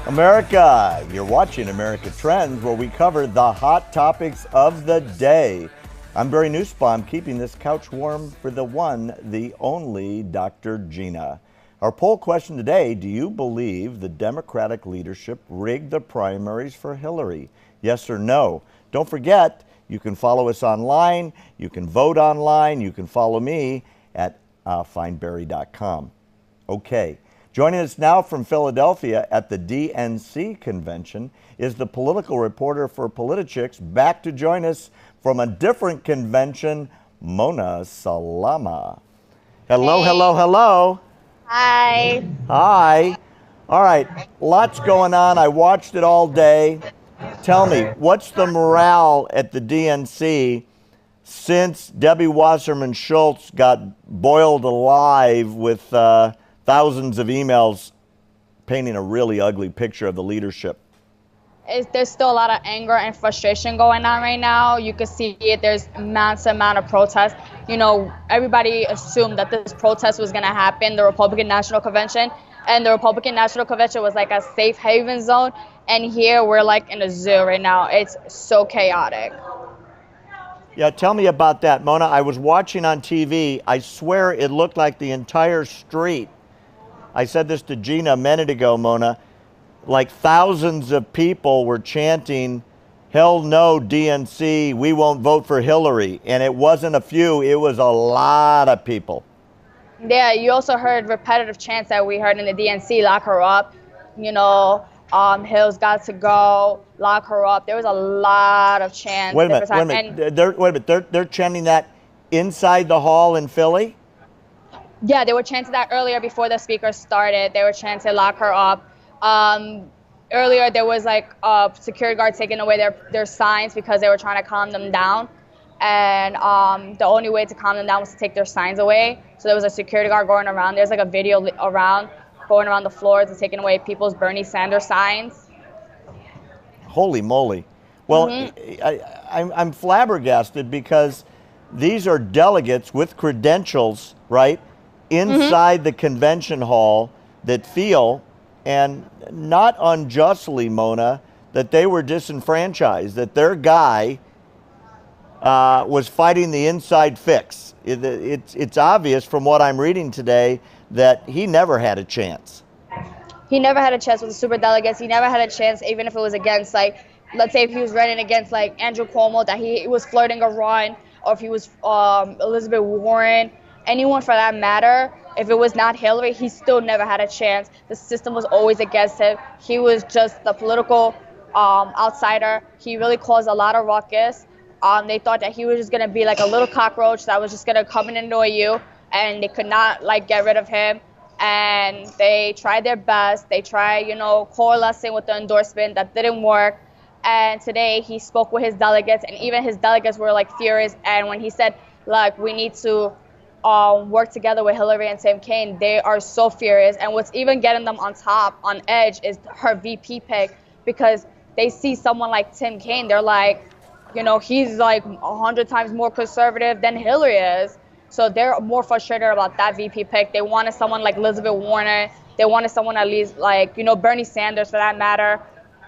America, you're watching America Trends, where we cover the hot topics of the day. I'm Barry Nussbaum, keeping this couch warm for the one, the only Dr. Gina. Our poll question today, do you believe the Democratic leadership rigged the primaries for Hillary? Yes or no? Don't forget, you can follow us online, you can vote online, you can follow me at findbarry.com. Okay. Joining us now from Philadelphia at the DNC convention is the political reporter for Politichicks, back to join us from a different convention, Mona Salama. Hello, hey. Hello. Hi. Hi. All right, lots going on. I watched it all day. Tell me, what's the morale at the DNC since Debbie Wasserman Schultz got boiled alive with thousands of emails painting a really ugly picture of the leadership? There's still a lot of anger and frustration going on right now. You can see it. There's massive amount of protests. You know, everybody assumed that this protest was going to happen, the Republican National Convention. And the Republican National Convention was like a safe haven zone. And here we're like in a zoo right now. It's so chaotic. Yeah, tell me about that, Mona. I was watching on TV. I swear it looked like the entire street. I said this to Gina a minute ago, Mona. Like thousands of people were chanting, "Hell no, DNC, we won't vote for Hillary." And it wasn't a few, it was a lot of people. Yeah, you also heard repetitive chants that we heard in the DNC, lock her up, you know, Hill's got to go, lock her up. There was a lot of chants. Wait a minute. They're chanting that inside the hall in Philly? Yeah, they were chanting that earlier before the speaker started. They were chanting, lock her up. Earlier, there was like a security guard taking away their signs because they were trying to calm them down. And the only way to calm them down was to take their signs away. So there was a security guard going around. There's like a video going around the floors and taking away people's Bernie Sanders signs. Holy moly. Well, I'm flabbergasted because these are delegates with credentials, right, inside the convention hall that feel, and not unjustly, Mona, that they were disenfranchised, that their guy was fighting the inside fix. It's obvious from what I'm reading today that he never had a chance. He never had a chance with the superdelegates. He never had a chance, even if it was against, like, let's say if he was running against, like, Andrew Cuomo, that he was flirting a run, or if he was Elizabeth Warren, anyone for that matter. If it was not Hillary, he still never had a chance. The system was always against him. He was just the political outsider. He really caused a lot of ruckus. They thought that he was just going to be like a little cockroach that was just going to come and annoy you, and they could not, like, get rid of him. And they tried their best. They tried, coalescing with the endorsement. That didn't work. And today he spoke with his delegates, and even his delegates were, like, furious. And when he said, like, we need to work together with Hillary and Tim Kaine, they are so furious. And what's even getting them on edge is her VP pick, because they see someone like Tim Kaine. They're like, he's like 100 times more conservative than Hillary is. So they're more frustrated about that VP pick. They wanted someone like Elizabeth Warren. They wanted someone at least like, Bernie Sanders for that matter.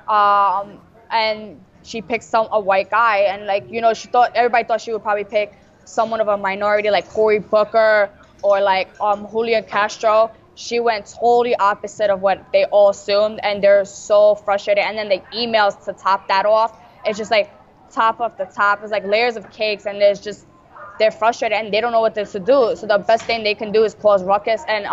And she picked a white guy. And everybody thought she would probably pick someone of a minority like Cory Booker or like Julian Castro. She went totally opposite of what they all assumed, and they're so frustrated. And then the emails to top that off, it's just like top of the top. It's like layers of cakes, and they're frustrated and they don't know what to do. So the best thing they can do is cause ruckus and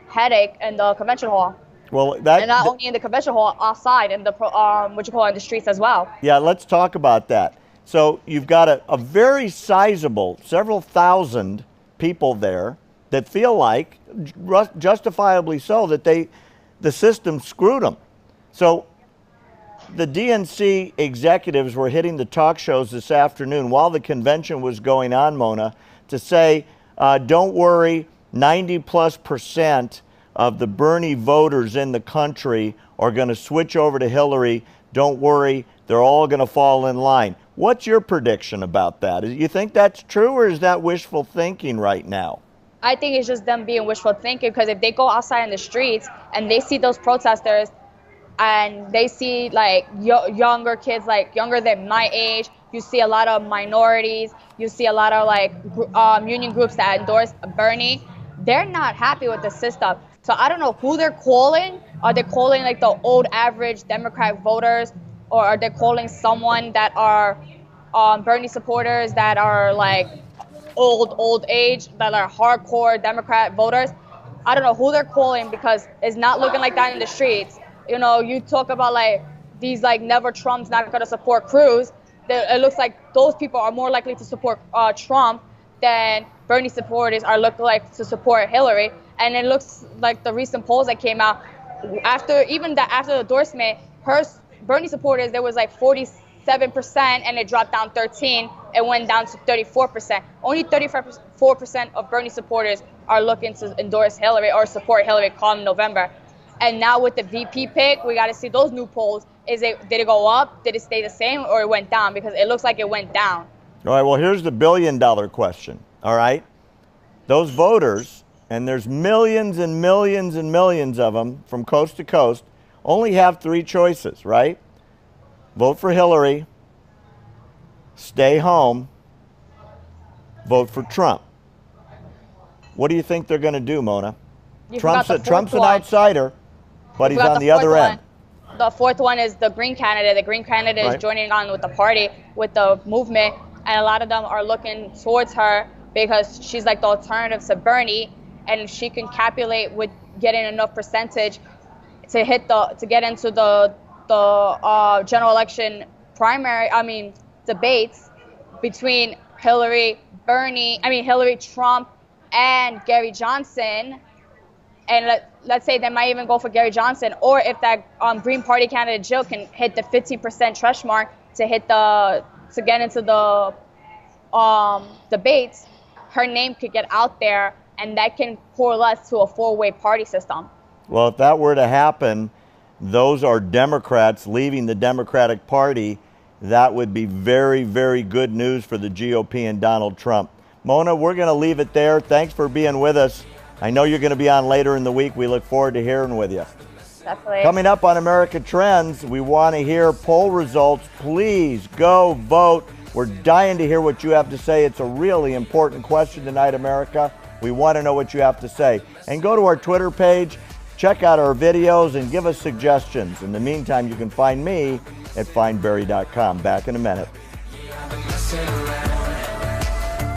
headache in the convention hall. Well, and not only in the convention hall, outside in the in the streets as well. Yeah, let's talk about that. So you've got a very sizable, several thousand people there that feel like, justifiably so, that the system screwed them. So the DNC executives were hitting the talk shows this afternoon while the convention was going on, Mona, to say, don't worry, 90+% of the Bernie voters in the country are going to switch over to Hillary. Don't worry, they're all going to fall in line. What's your prediction about that? You think that's true, or is that wishful thinking right now? I think it's just them being wishful thinking, because if they go outside in the streets and they see those protesters, and they see like younger kids, like younger than my age. You see a lot of minorities. You see a lot of like union groups that endorse Bernie. They're not happy with the system. So I don't know who they're calling. Are they calling like the old average Democrat voters, or are they calling someone that are Bernie supporters that are like old age, that are hardcore Democrat voters? I don't know who they're calling, because it's not looking like that in the streets. You know, you talk about like these like never Trump's not going to support Cruz. It looks like those people are more likely to support Trump than Bernie supporters are looking like to support Hillary. And it looks like the recent polls that came out after the endorsement, Bernie supporters, there was like 47%, and it dropped down 13. It went down to 34%. Only 34% of Bernie supporters are looking to endorse Hillary or support Hillary come November. And now with the VP pick, we got to see those new polls. Did it go up? Did it stay the same, or it went down? Because it looks like it went down. All right, well, here's the billion-dollar question, all right? Those voters, and there's millions and millions and millions of them from coast to coast, only have three choices, right? Vote for Hillary, stay home, vote for Trump. What do you think they're going to do, Mona? Trump's an outsider, but he's on the other end. The fourth one is the Green candidate. The Green candidate is joining on with the party, with the movement, and a lot of them are looking towards her because she's like the alternative to Bernie, and she can calculate with getting enough percentage to get into the general election debates between Hillary, Trump, and Gary Johnson. And let's say they might even go for Gary Johnson, or if that Green Party candidate Jill can hit the 15% threshold mark to get into the debates, her name could get out there, and that can coalesce to a four-way party system. Well, if that were to happen, those are Democrats leaving the Democratic Party. That would be very, very good news for the GOP and Donald Trump. Mona, we're going to leave it there. Thanks for being with us. I know you're going to be on later in the week. We look forward to hearing with you. Definitely. Coming up on America Trends, we want to hear poll results. Please go vote. We're dying to hear what you have to say. It's a really important question tonight, America. We want to know what you have to say. And go to our Twitter page, check out our videos, and give us suggestions. In the meantime, you can find me at findberry.com. Back in a minute.